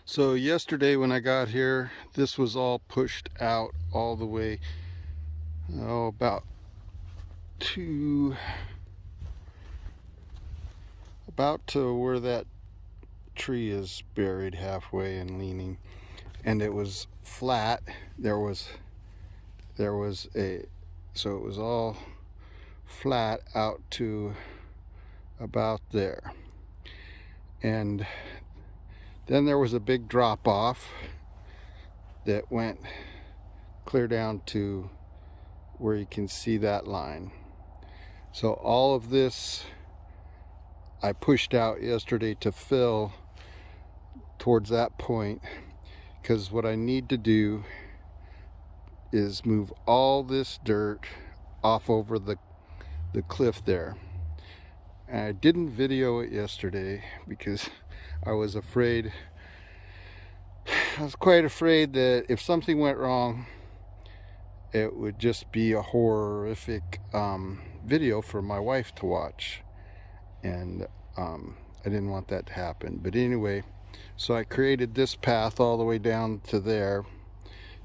So yesterday when I got here, this was all pushed out all the way, about to where that tree is buried halfway and leaning, and it was flat. There was so it was all flat out to about there, and then there was a big drop off that went clear down to where you can see that line. So all of this I pushed out yesterday to fill towards that point, because what I need to do is move all this dirt off over the cliff there. And I didn't video it yesterday because I was quite afraid that if something went wrong, it would just be a horrific video for my wife to watch, and I didn't want that to happen. But anyway, so I created this path all the way down to there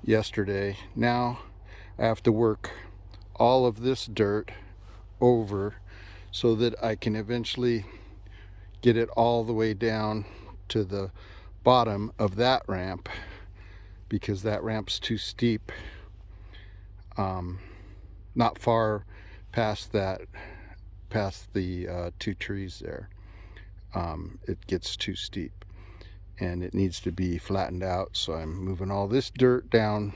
yesterday. Now I have to work all of this dirt over so that I can eventually get it all the way down to the bottom of that ramp, because that ramp's too steep. Not far past the two trees there. It gets too steep and it needs to be flattened out. So I'm moving all this dirt down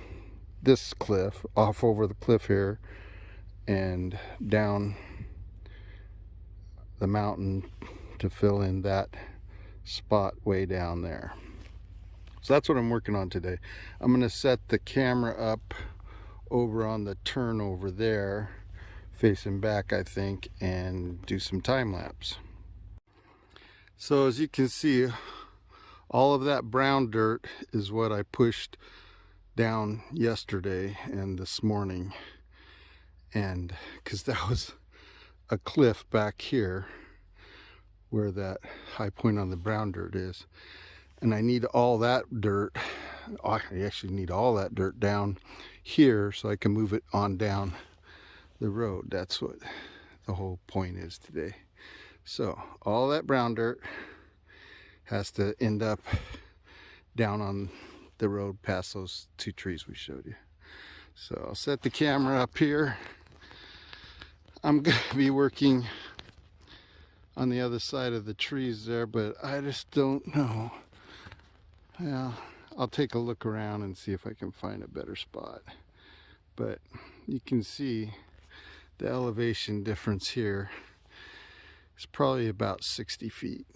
this cliff, off over the cliff here, and down the mountain to fill in that spot way down there. So that's what I'm working on today. I'm going to set the camera up over on the turn over there, facing back, I think, and do some time lapse. So as you can see, all of that brown dirt is what I pushed down yesterday and this morning, and because that was a cliff back here where that high point on the brown dirt is, and I need all that dirt. I actually need all that dirt down here so I can move it on down the road. That's what the whole point is today. So all that brown dirt has to end up down on the road past those two trees we showed you. So I'll set the camera up here. I'm going to be working on the other side of the trees there, but I just don't know. Well, I'll take a look around and see if I can find a better spot. But you can see the elevation difference here is probably about 60 feet.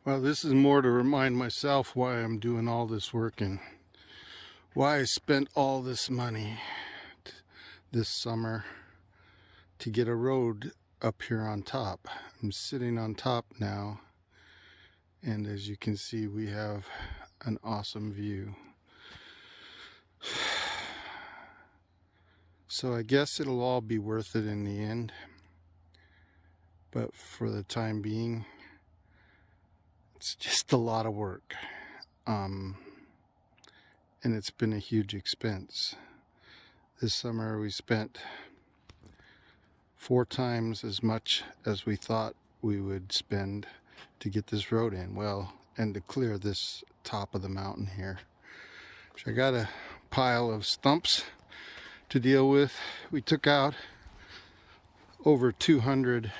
Well, this is more to remind myself why I'm doing all this work and why I spent all this money this summer to get a road up here on top. I'm sitting on top now, and as you can see, we have an awesome view. So I guess it'll all be worth it in the end, but for the time being, it's just a lot of work. And it's been a huge expense. This summer we spent 4 times as much as we thought we would spend to get this road in. Well, and to clear this top of the mountain here. So I got a pile of stumps to deal with. We took out over 200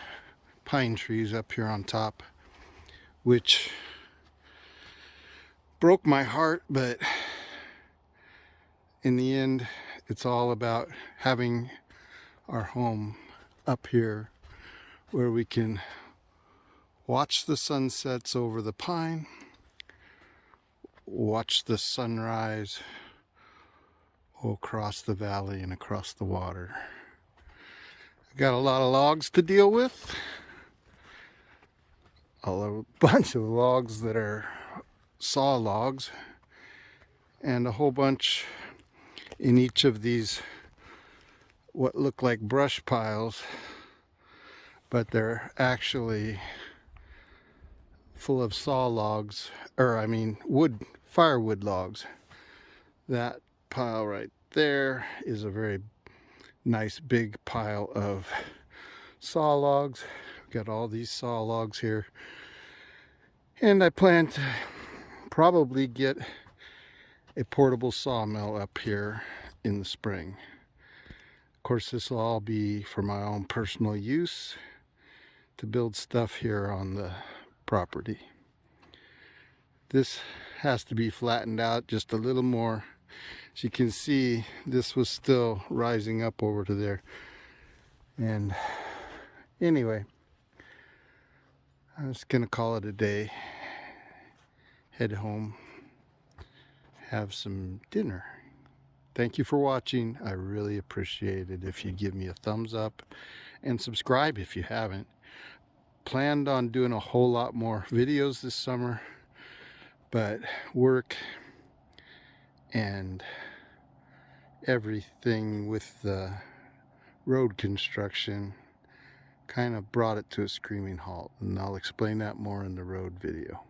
pine trees up here on top, which broke my heart, but in the end, it's all about having our home up here where we can watch the sunsets over the pine, watch the sunrise across the valley and across the water. I've got a lot of logs to deal with. A bunch of logs that are saw logs, and a whole bunch in each of these what look like brush piles, but they're actually full of saw logs, or I mean firewood logs. That pile right there is a very nice big pile of saw logs. We've got all these saw logs here, and I plan to probably get a portable sawmill up here in the spring. Of course, this will all be for my own personal use to build stuff here on the property. This has to be flattened out just a little more. As you can see, this was still rising up over to there. And anyway, I'm just gonna call it a day. Head home, have some dinner. Thank you for watching. I really appreciate it if you give me a thumbs up and subscribe if you haven't. Planned on doing a whole lot more videos this summer, but work and everything with the road construction kind of brought it to a screaming halt, and I'll explain that more in the road video.